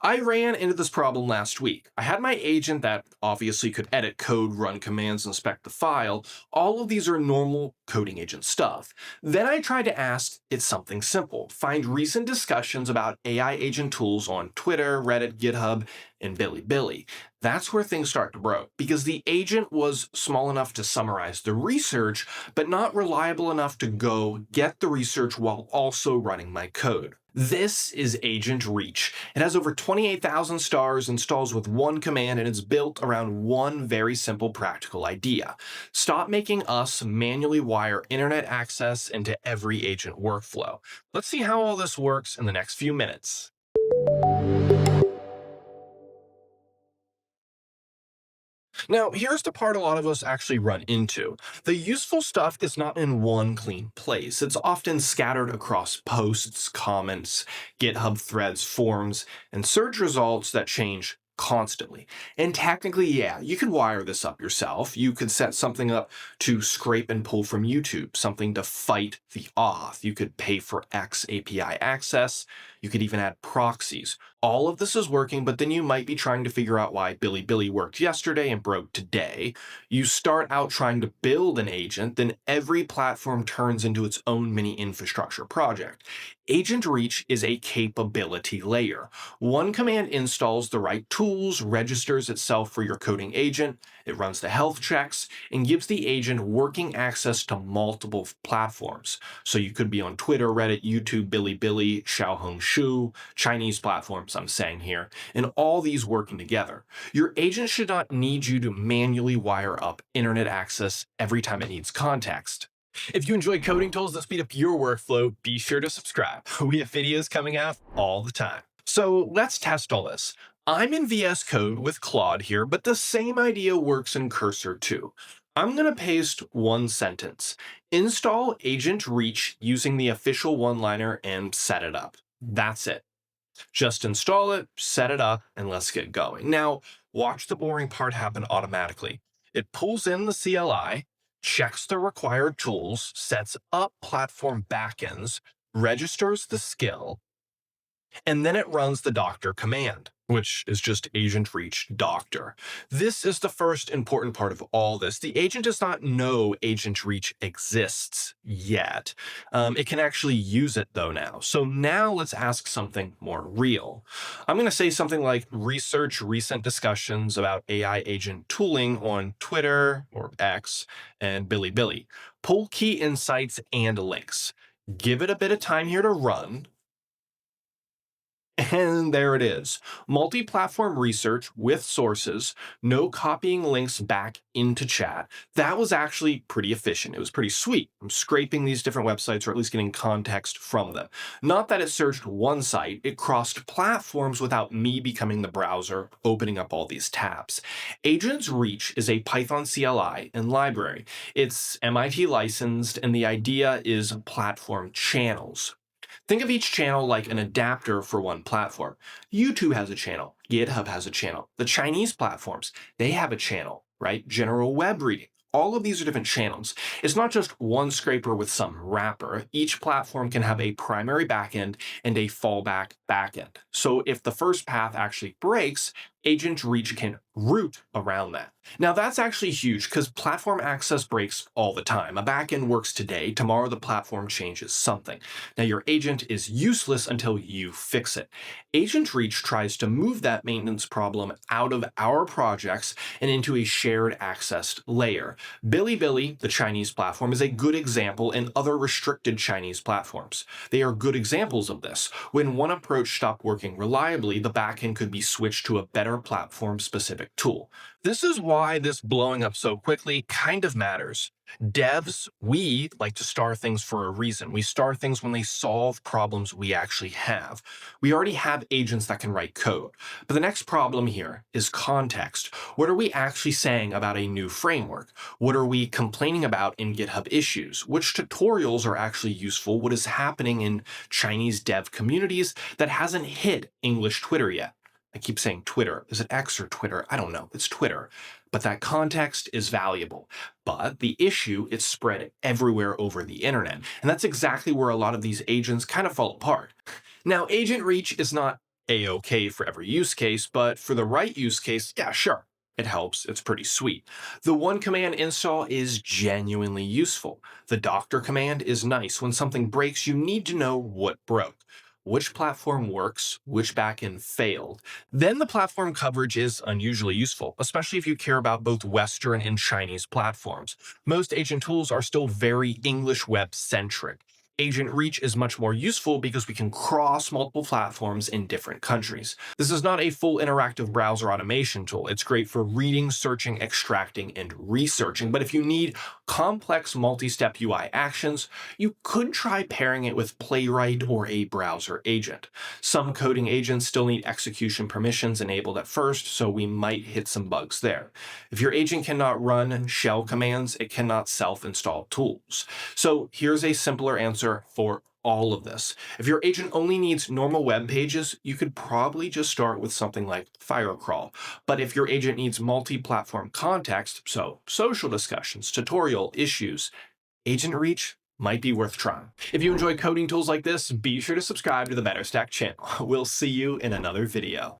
I ran into this problem last week. I had my agent that obviously could edit code, run commands, inspect the file. All of these are normal coding agent stuff. Then I tried to ask it something simple. Find recent discussions about AI agent tools on Twitter, Reddit, GitHub, and Bilibili. That's where things start to broke because the agent was small enough to summarize the research, but not reliable enough to go get the research while also running my code. This is Agent Reach. It has over 28,000 stars, installs with one command, and it's built around one very simple practical idea. Stop making us manually wire internet access into every agent workflow. Let's see how all this works in the next few minutes. Now, here's the part a lot of us actually run into. The useful stuff is not in one clean place. It's often scattered across posts, comments, GitHub threads, forums, and search results that change constantly. And technically, yeah, you could wire this up yourself. You could set something up to scrape and pull from YouTube, something to fight the auth. You could pay for X API access. You could even add proxies. All of this is working, but then you might be trying to figure out why Bilibili worked yesterday and broke today. You start out trying to build an agent, then every platform turns into its own mini infrastructure project. Agent Reach is a capability layer. One command installs the right tools, registers itself for your coding agent, it runs the health checks, and gives the agent working access to multiple platforms. So you could be on Twitter, Reddit, YouTube, Bilibili, Xiaohongshu, Chinese platforms I'm saying here, and all these working together. Your agent should not need you to manually wire up internet access every time it needs context. If you enjoy coding tools that speed up your workflow, be sure to subscribe. We have videos coming out all the time. So let's test all this. I'm in VS Code with Claude here, but the same idea works in Cursor too. I'm going to paste one sentence. Install Agent Reach using the official one-liner and set it up. That's it. Just install it, set it up, and let's get going. Now, watch the boring part happen automatically. It pulls in the CLI, checks the required tools, sets up platform backends, registers the skill, and then it runs the doctor command, which is just agent reach doctor. This is the first important part of all this. The agent does not know agent reach exists yet. It can actually use it though now. So now let's ask something more real. I'm going to say something like research recent discussions about AI agent tooling on Twitter or X and Bilibili. Pull key insights and links. Give it a bit of time here to run. And there it is. Multi-platform research with sources, no copying links back into chat. That was actually pretty efficient. It was pretty sweet. I'm scraping these different websites or at least getting context from them. Not that it searched one site, it crossed platforms without me becoming the browser, opening up all these tabs. Agents Reach is a Python CLI and library. It's MIT licensed, and the idea is platform channels. Think of each channel like an adapter for one platform. YouTube has a channel. GitHub has a channel. The Chinese platforms, they have a channel, right? General web reading. All of these are different channels. It's not just one scraper with some wrapper. Each platform can have a primary backend and a fallback backend. So if the first path actually breaks, Agent Reach can route around that. Now that's actually huge because platform access breaks all the time. A backend works today, tomorrow the platform changes something. Now your agent is useless until you fix it. Agent Reach tries to move that maintenance problem out of our projects and into a shared accessed layer. Bilibili, the Chinese platform, is a good example, and other restricted Chinese platforms. They are good examples of this. When one approach stopped working reliably, the backend could be switched to a better platform-specific tool. This is why this blowing up so quickly kind of matters. Devs, we like to star things for a reason. We star things when they solve problems we actually have. We already have agents that can write code. But the next problem here is context. What are we actually saying about a new framework? What are we complaining about in GitHub issues? Which tutorials are actually useful? What is happening in Chinese dev communities that hasn't hit English Twitter yet? I keep saying Twitter. Is it X or Twitter? I don't know. It's Twitter. But that context is valuable. But the issue is spread everywhere over the internet. And that's exactly where a lot of these agents kind of fall apart. Now, Agent Reach is not a-okay for every use case, but for the right use case, yeah, sure. It helps. It's pretty sweet. The one command install is genuinely useful. The doctor command is nice. When something breaks, you need to know what broke, which platform works, which backend failed. Then the platform coverage is unusually useful, especially if you care about both Western and Chinese platforms. Most agent tools are still very English web centric. Agent Reach is much more useful because we can cross multiple platforms in different countries. This is not a full interactive browser automation tool. It's great for reading, searching, extracting, and researching. But if you need complex multi-step UI actions, you could try pairing it with Playwright or a browser agent. Some coding agents still need execution permissions enabled at first, so we might hit some bugs there. If your agent cannot run shell commands, it cannot self-install tools. So here's a simpler answer for all of this. If your agent only needs normal web pages, you could probably just start with something like Firecrawl. But if your agent needs multi-platform context, so social discussions, tutorial, issues, Agent Reach might be worth trying. If you enjoy coding tools like this, be sure to subscribe to the BetterStack channel. We'll see you in another video.